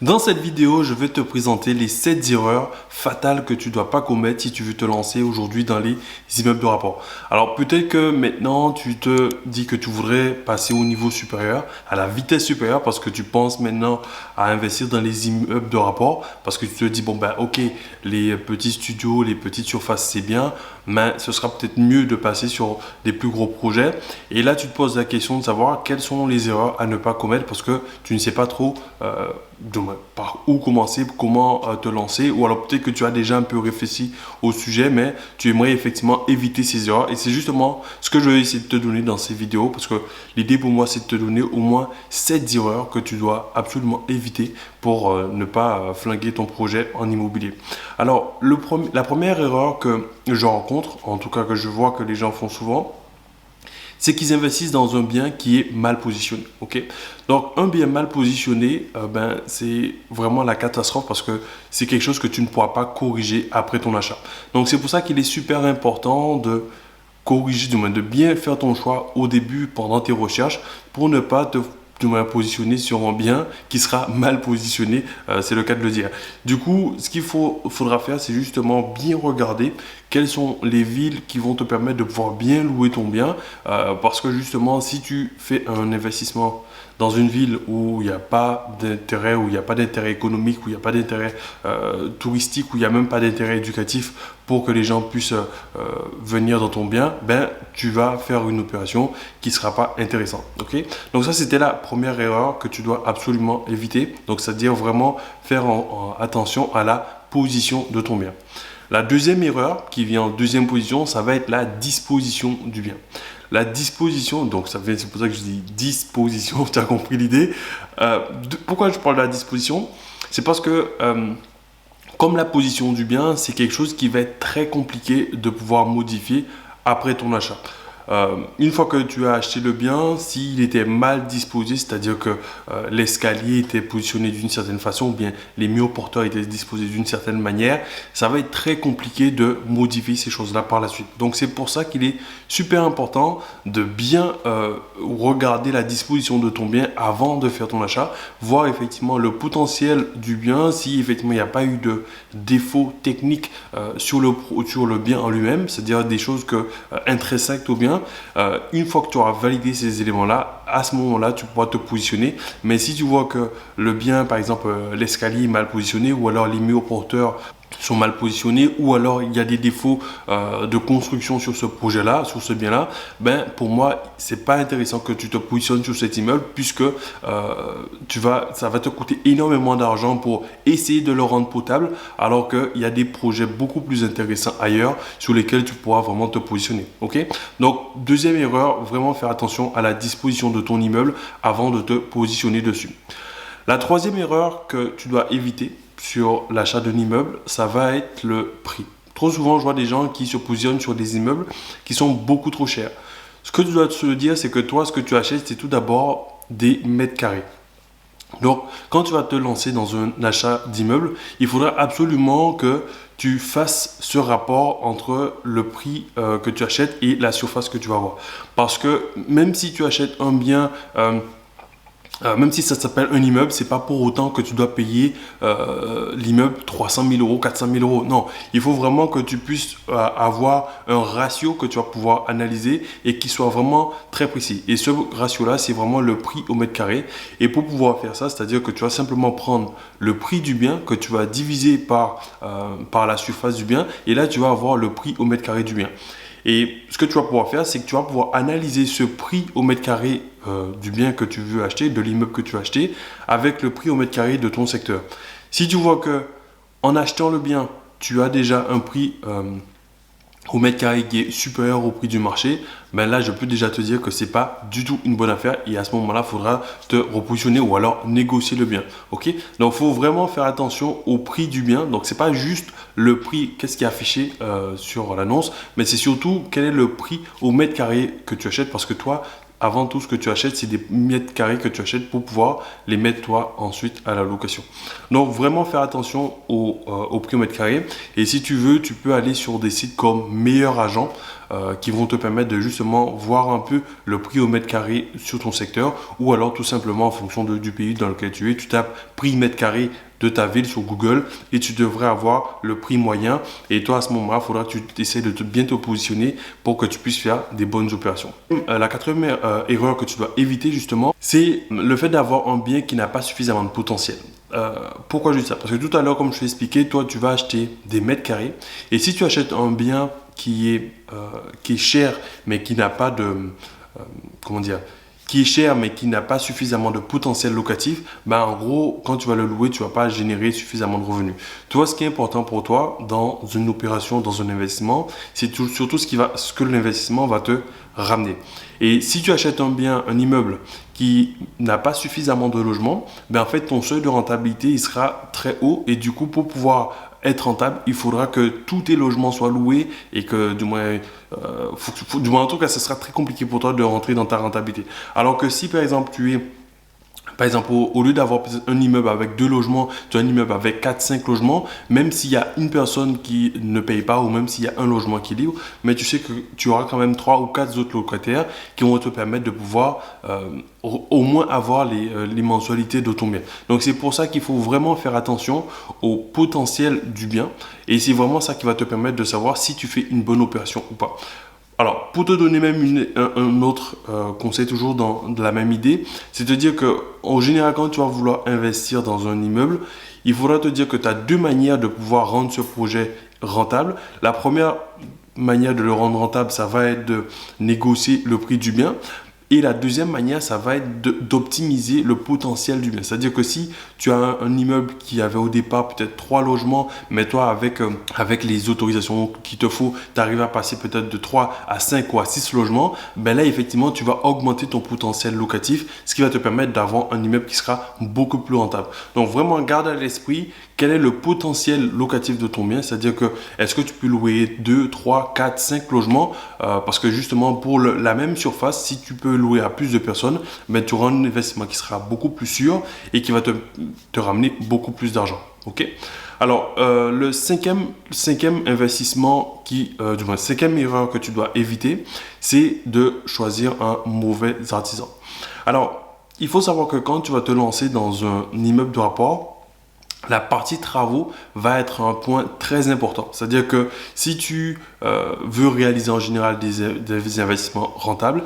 Dans cette vidéo, je vais te présenter les 7 erreurs fatales que tu ne dois pas commettre si tu veux te lancer aujourd'hui dans les immeubles de rapport. Alors peut-être que maintenant tu te dis que tu voudrais passer au niveau supérieur, à la vitesse supérieure parce que tu penses maintenant à investir dans les immeubles de rapport parce que tu te dis bon ben ok, les petits studios, les petites surfaces c'est bien, mais ce sera peut-être mieux de passer sur des plus gros projets. Et là tu te poses la question de savoir quelles sont les erreurs à ne pas commettre parce que tu ne sais pas trop par où commencer, comment te lancer, ou alors peut-être que tu as déjà un peu réfléchi au sujet, mais tu aimerais effectivement éviter ces erreurs. Et c'est justement ce que je vais essayer de te donner dans ces vidéos, parce que l'idée pour moi, c'est de te donner au moins 7 erreurs que tu dois absolument éviter pour ne pas flinguer ton projet en immobilier. Alors, la première erreur que je rencontre, en tout cas que je vois que les gens font souvent, c'est qu'ils investissent dans un bien qui est mal positionné. Ok, donc, un bien mal positionné, c'est vraiment la catastrophe parce que c'est quelque chose que tu ne pourras pas corriger après ton achat. Donc, c'est pour ça qu'il est super important de corriger, de bien faire ton choix au début pendant tes recherches pour ne pas te positionner sur un bien qui sera mal positionné, c'est le cas de le dire. Du coup, ce qu'il faudra faire, c'est justement bien regarder quelles sont les villes qui vont te permettre de pouvoir bien louer ton bien, parce que justement, si tu fais un investissement dans une ville où il n'y a pas d'intérêt, où il n'y a pas d'intérêt économique, où il n'y a pas d'intérêt touristique, où il n'y a même pas d'intérêt éducatif pour que les gens puissent venir dans ton bien, ben, tu vas faire une opération qui ne sera pas intéressante. Okay, donc ça, c'était la première erreur que tu dois absolument éviter. Donc, c'est-à-dire vraiment faire attention à la position de ton bien. La deuxième erreur qui vient en deuxième position, ça va être la disposition du bien. La disposition, donc c'est pour ça que je dis disposition, tu as compris l'idée. Pourquoi je parle de la disposition? C'est parce que comme la position du bien, c'est quelque chose qui va être très compliqué de pouvoir modifier après ton achat. Une fois que tu as acheté le bien, s'il était mal disposé, c'est-à-dire que l'escalier était positionné d'une certaine façon ou bien les murs porteurs étaient disposés d'une certaine manière, ça va être très compliqué de modifier ces choses-là par la suite. Donc c'est pour ça qu'il est super important de bien regarder la disposition de ton bien avant de faire ton achat, voir effectivement le potentiel du bien, si effectivement il n'y a pas eu de défaut technique sur le bien en lui-même, c'est-à-dire des choses intrinsèques au bien. Une fois que tu auras validé ces éléments-là, à ce moment-là, tu pourras te positionner. Mais si tu vois que le bien, par exemple, l'escalier est mal positionné ou alors les murs porteurs sont mal positionnés ou alors il y a des défauts de construction sur ce projet-là, sur ce bien-là, ben pour moi, c'est pas intéressant que tu te positionnes sur cet immeuble puisque ça va te coûter énormément d'argent pour essayer de le rendre potable alors qu'il y a des projets beaucoup plus intéressants ailleurs sur lesquels tu pourras vraiment te positionner. Ok? Donc, deuxième erreur, vraiment faire attention à la disposition de ton immeuble avant de te positionner dessus. La troisième erreur que tu dois éviter sur l'achat d'un immeuble, ça va être le prix. Trop souvent, je vois des gens qui se positionnent sur des immeubles qui sont beaucoup trop chers. Ce que tu dois te dire, c'est que toi, ce que tu achètes, c'est tout d'abord des mètres carrés. Donc, quand tu vas te lancer dans un achat d'immeuble, il faudra absolument que tu fasses ce rapport entre le prix que tu achètes et la surface que tu vas avoir. Parce que même si tu achètes un bien même si ça s'appelle un immeuble, c'est pas pour autant que tu dois payer l'immeuble 300 000 euros, 400 000 euros. Non, il faut vraiment que tu puisses avoir un ratio que tu vas pouvoir analyser et qui soit vraiment très précis. Et ce ratio-là, c'est vraiment le prix au mètre carré. Et pour pouvoir faire ça, c'est-à-dire que tu vas simplement prendre le prix du bien que tu vas diviser par la surface du bien et là, tu vas avoir le prix au mètre carré du bien. Et ce que tu vas pouvoir faire, c'est que tu vas pouvoir analyser ce prix au mètre carré du bien que tu veux acheter, de l'immeuble que tu veux acheter, avec le prix au mètre carré de ton secteur. Si tu vois que en achetant le bien, tu as déjà un prix au mètre carré qui est supérieur au prix du marché, ben là, je peux déjà te dire que ce n'est pas du tout une bonne affaire et à ce moment-là, il faudra te repositionner ou alors négocier le bien. Ok? Donc, il faut vraiment faire attention au prix du bien. Donc, ce n'est pas juste le prix, qu'est-ce qui est affiché sur l'annonce, mais c'est surtout quel est le prix au mètre carré que tu achètes parce que toi, avant tout, ce que tu achètes, c'est des mètres carrés que tu achètes pour pouvoir les mettre toi ensuite à la location. Donc vraiment faire attention au prix au mètre carré. Et si tu veux, tu peux aller sur des sites comme Meilleur Agent qui vont te permettre de justement voir un peu le prix au mètre carré sur ton secteur, ou alors tout simplement en fonction du pays dans lequel tu es, tu tapes prix mètre carré de ta ville sur Google et tu devrais avoir le prix moyen. Et toi, à ce moment-là, il faudra que tu essaies de bien te positionner pour que tu puisses faire des bonnes opérations. La quatrième erreur que tu dois éviter justement, c'est le fait d'avoir un bien qui n'a pas suffisamment de potentiel. Pourquoi je dis ça? Parce que tout à l'heure, comme je t'ai expliqué, toi, tu vas acheter des mètres carrés. Et si tu achètes un bien qui est cher, mais qui n'a pas de... comment dire, qui est cher mais qui n'a pas suffisamment de potentiel locatif, ben en gros, quand tu vas le louer, tu ne vas pas générer suffisamment de revenus. Toi, ce qui est important pour toi dans une opération, dans un investissement, c'est surtout ce que l'investissement va te ramener. Et si tu achètes un bien, un immeuble qui n'a pas suffisamment de logements, ben en fait, ton seuil de rentabilité, il sera très haut. Et du coup, pour pouvoir être rentable, il faudra que tous tes logements soient loués et que du moins en tout cas, ce sera très compliqué pour toi de rentrer dans ta rentabilité. Alors que si par exemple par exemple, au lieu d'avoir un immeuble avec 2 logements, tu as un immeuble avec 4-5 logements, même s'il y a une personne qui ne paye pas ou même s'il y a un logement qui est libre, mais tu sais que tu auras quand même 3 ou 4 autres locataires qui vont te permettre de pouvoir au moins avoir les mensualités de ton bien. Donc, c'est pour ça qu'il faut vraiment faire attention au potentiel du bien et c'est vraiment ça qui va te permettre de savoir si tu fais une bonne opération ou pas. Alors, pour te donner même un autre conseil, toujours dans la même idée, c'est de dire que en général, quand tu vas vouloir investir dans un immeuble, il faudra te dire que tu as 2 manières de pouvoir rendre ce projet rentable. La première manière de le rendre rentable, ça va être de négocier le prix du bien. Et la deuxième manière, ça va être d'optimiser le potentiel du bien. C'est-à-dire que si tu as un immeuble qui avait au départ peut-être 3 logements, mais toi avec les autorisations qu'il te faut, tu arrives à passer peut-être de 3 à 5 ou à 6 logements, ben là effectivement tu vas augmenter ton potentiel locatif, ce qui va te permettre d'avoir un immeuble qui sera beaucoup plus rentable. Donc vraiment garde à l'esprit quel est le potentiel locatif de ton bien, c'est-à-dire que est-ce que tu peux louer 2, 3, 4, 5 logements parce que justement pour la même surface, si tu peux louer à plus de personnes, ben, tu auras un investissement qui sera beaucoup plus sûr et qui va te ramener beaucoup plus d'argent. Ok. Alors, le cinquième investissement du moins, cinquième erreur que tu dois éviter, c'est de choisir un mauvais artisan. Alors, il faut savoir que quand tu vas te lancer dans un immeuble de rapport, la partie travaux va être un point très important. C'est-à-dire que si tu veux réaliser en général des investissements rentables,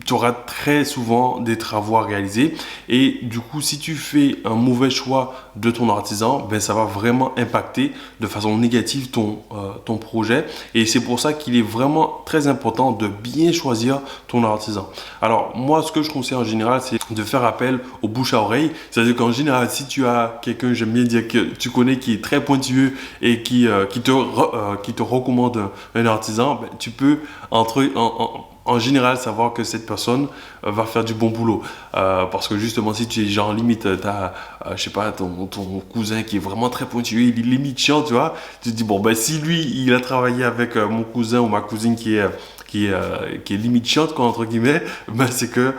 tu auras très souvent des travaux à réaliser. Et du coup, si tu fais un mauvais choix de ton artisan, ben, ça va vraiment impacter de façon négative ton projet. Et c'est pour ça qu'il est vraiment très important de bien choisir ton artisan. Alors, moi, ce que je conseille en général, c'est de faire appel au bouche à oreille. C'est-à-dire qu'en général, si tu as quelqu'un, j'aime bien dire que tu connais, qui est très pointueux et qui te recommande un artisan, ben, tu peux en général savoir que cette personne va faire du bon boulot. Parce que justement, si tu es genre limite, tu as, je sais pas, ton cousin qui est vraiment très pointueux, il est limite chiant, tu vois, tu te dis, bon, ben si lui, il a travaillé avec mon cousin ou ma cousine qui est limite chiante, quoi, entre guillemets, ben c'est que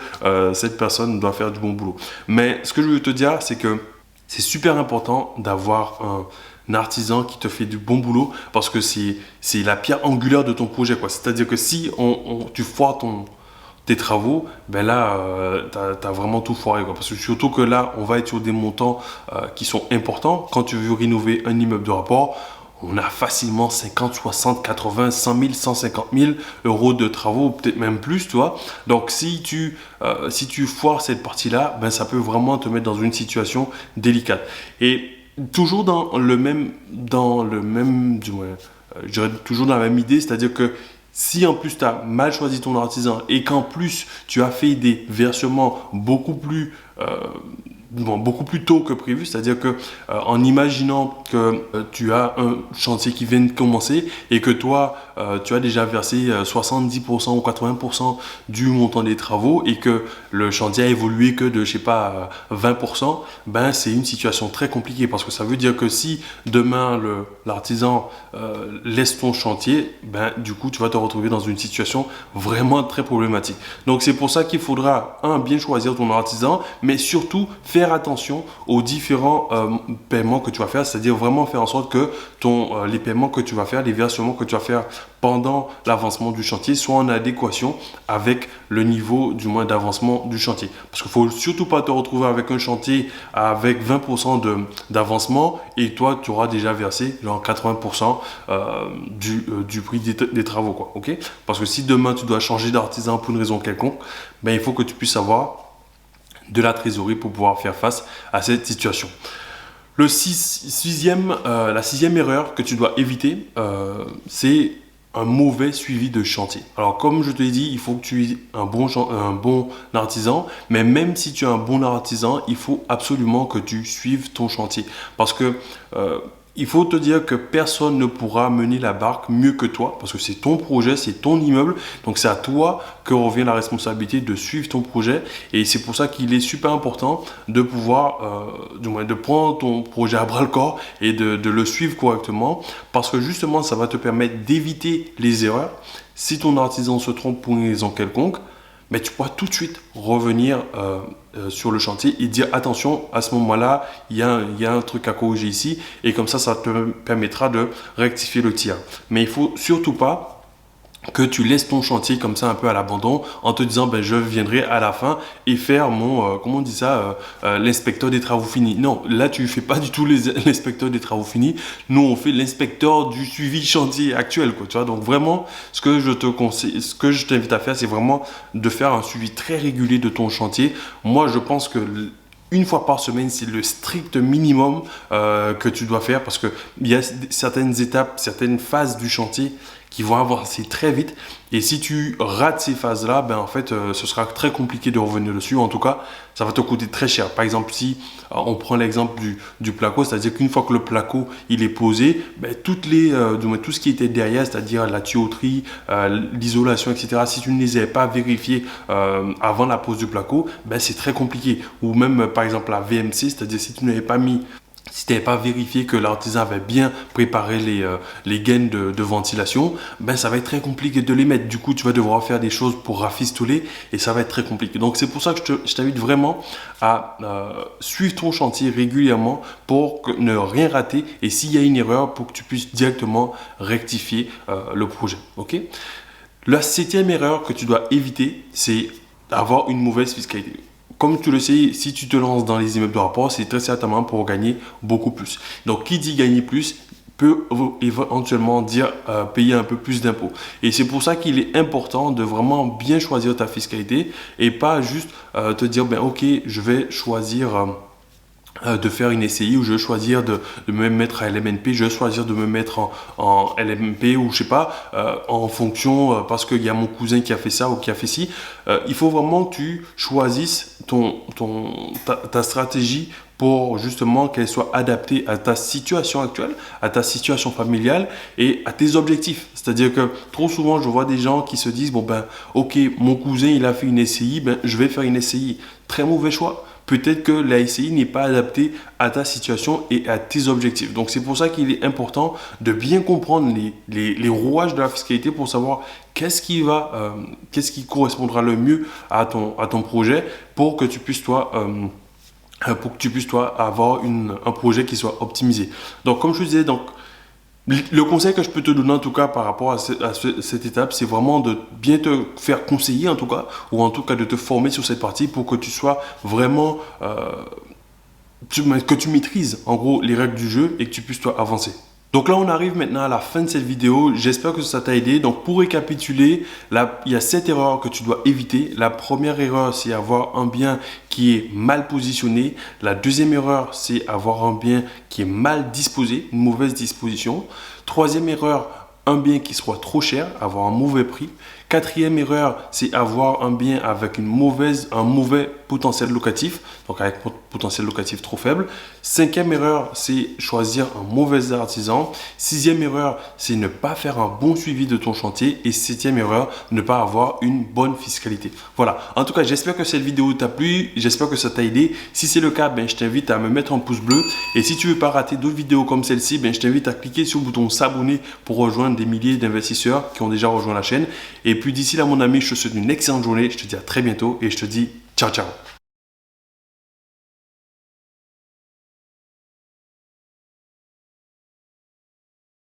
cette personne doit faire du bon boulot. Mais ce que je veux te dire, c'est que c'est super important d'avoir un artisan qui te fait du bon boulot parce que c'est la pierre angulaire de ton projet, quoi. C'est-à-dire que si tu foires tes travaux, ben là, tu as vraiment tout foiré, quoi. Parce que surtout que là, on va être sur des montants qui sont importants. Quand tu veux rénover un immeuble de rapport, on a facilement 50, 60, 80, 100 000, 150 000 euros de travaux, peut-être même plus, tu vois. Donc, si tu foires cette partie-là, ben, ça peut vraiment te mettre dans une situation délicate. Et toujours dans le même, du moins, je dirais toujours dans la même idée, c'est-à-dire que si en plus tu as mal choisi ton artisan et qu'en plus tu as fait des versements beaucoup plus tôt que prévu, c'est-à-dire que en imaginant que tu as un chantier qui vient de commencer et que toi tu as déjà versé 70% ou 80% du montant des travaux et que le chantier a évolué que de, je sais pas, 20%, ben c'est une situation très compliquée parce que ça veut dire que si demain l'artisan laisse ton chantier, ben du coup tu vas te retrouver dans une situation vraiment très problématique. Donc c'est pour ça qu'il faudra bien choisir ton artisan, mais surtout faire attention aux différents paiements que tu vas faire, c'est-à-dire vraiment faire en sorte que les paiements que tu vas faire, les versements que tu vas faire pendant l'avancement du chantier soient en adéquation avec le niveau du moins d'avancement du chantier. Parce qu'il ne faut surtout pas te retrouver avec un chantier avec 20% d'avancement et toi tu auras déjà versé genre 80% du prix des travaux, quoi, ok? Parce que si demain tu dois changer d'artisan pour une raison quelconque, ben, il faut que tu puisses avoir de la trésorerie pour pouvoir faire face à cette situation. La sixième erreur que tu dois éviter, c'est un mauvais suivi de chantier. Alors, comme je te l'ai dit, il faut que tu aies un bon artisan, mais même si tu es un bon artisan, il faut absolument que tu suives ton chantier. Parce que il faut te dire que personne ne pourra mener la barque mieux que toi, parce que c'est ton projet, c'est ton immeuble, donc c'est à toi que revient la responsabilité de suivre ton projet, et c'est pour ça qu'il est super important de pouvoir, de prendre ton projet à bras le corps et de le suivre correctement, parce que justement ça va te permettre d'éviter les erreurs. Si ton artisan se trompe pour une raison quelconque, mais tu pourras tout de suite revenir sur le chantier et dire attention, à ce moment-là, il y a un truc à corriger ici, et comme ça te permettra de rectifier le tir. Mais il ne faut surtout pas que tu laisses ton chantier comme ça un peu à l'abandon en te disant ben, je viendrai à la fin et faire mon, comment on dit ça, l'inspecteur des travaux finis. Non, là tu ne fais pas du tout l'inspecteur des travaux finis. Nous on fait l'inspecteur du suivi chantier actuel, quoi, tu vois. Donc vraiment, ce que je te conseille, ce que je t'invite à faire, c'est vraiment de faire un suivi très régulier de ton chantier. Moi je pense que une fois par semaine, c'est le strict minimum que tu dois faire parce qu'il y a certaines étapes, certaines phases du chantier qui vont avancer très vite. Et si tu rates ces phases-là, ben en fait, ce sera très compliqué de revenir dessus. En tout cas, ça va te coûter très cher. Par exemple, si on prend l'exemple du placo, c'est-à-dire qu'une fois que le placo il est posé, ben, tout ce qui était derrière, c'est-à-dire la tuyauterie, l'isolation, etc., si tu ne les avais pas vérifiés avant la pose du placo, ben, c'est très compliqué. Ou même, par exemple, la VMC, c'est-à-dire si tu n'avais pas vérifié que l'artisan avait bien préparé les gaines de ventilation, ben ça va être très compliqué de les mettre. Du coup, tu vas devoir faire des choses pour rafistoler et ça va être très compliqué. Donc, c'est pour ça que je t'invite vraiment à suivre ton chantier régulièrement pour ne rien rater et s'il y a une erreur, pour que tu puisses directement rectifier le projet. Ok? La septième erreur que tu dois éviter, c'est d'avoir une mauvaise fiscalité. Comme tu le sais, si tu te lances dans les immeubles de rapport, c'est très certainement pour gagner beaucoup plus. Donc, qui dit gagner plus peut éventuellement dire payer un peu plus d'impôts. Et c'est pour ça qu'il est important de vraiment bien choisir ta fiscalité et pas juste te dire, ben ok, je vais choisir de faire une SCI ou je vais choisir de me mettre à LMNP, je vais choisir de me mettre en LMP ou je sais pas, en fonction parce qu'il y a mon cousin qui a fait ça ou qui a fait ci. Il faut vraiment que tu choisisses ta stratégie pour justement qu'elle soit adaptée à ta situation actuelle, à ta situation familiale et à tes objectifs. C'est-à-dire que trop souvent, je vois des gens qui se disent, bon ben, ok, mon cousin, il a fait une SCI, ben, je vais faire une SCI. Très mauvais choix. Peut-être que la SCI n'est pas adaptée à ta situation et à tes objectifs. Donc, c'est pour ça qu'il est important de bien comprendre les rouages de la fiscalité pour savoir qu'est-ce qui correspondra le mieux à ton projet pour que tu puisses, toi, avoir un projet qui soit optimisé. Donc, comme je te disais, le conseil que je peux te donner en tout cas par rapport à cette étape, c'est vraiment de bien te faire conseiller en tout cas, ou en tout cas de te former sur cette partie pour que tu sois vraiment, que tu maîtrises en gros les règles du jeu et que tu puisses toi avancer. Donc là, on arrive maintenant à la fin de cette vidéo. J'espère que ça t'a aidé. Donc pour récapituler, là, il y a 7 erreurs que tu dois éviter. La première erreur, c'est avoir un bien qui est mal positionné. La deuxième erreur, c'est avoir un bien qui est mal disposé, une mauvaise disposition. Troisième erreur, un bien qui soit trop cher, avoir un mauvais prix. Quatrième erreur, c'est avoir un bien avec un mauvais potentiel locatif, donc avec un potentiel locatif trop faible. Cinquième erreur, c'est choisir un mauvais artisan. Sixième erreur, c'est ne pas faire un bon suivi de ton chantier. Et septième erreur, ne pas avoir une bonne fiscalité. Voilà, en tout cas, j'espère que cette vidéo t'a plu, j'espère que ça t'a aidé. Si c'est le cas, je t'invite à me mettre un pouce bleu. Et si tu veux pas rater d'autres vidéos comme celle-ci, je t'invite à cliquer sur le bouton s'abonner pour rejoindre des milliers d'investisseurs qui ont déjà rejoint la chaîne. Et puis d'ici là, mon ami, je te souhaite une excellente journée. Je te dis à très bientôt et je te dis ciao, ciao.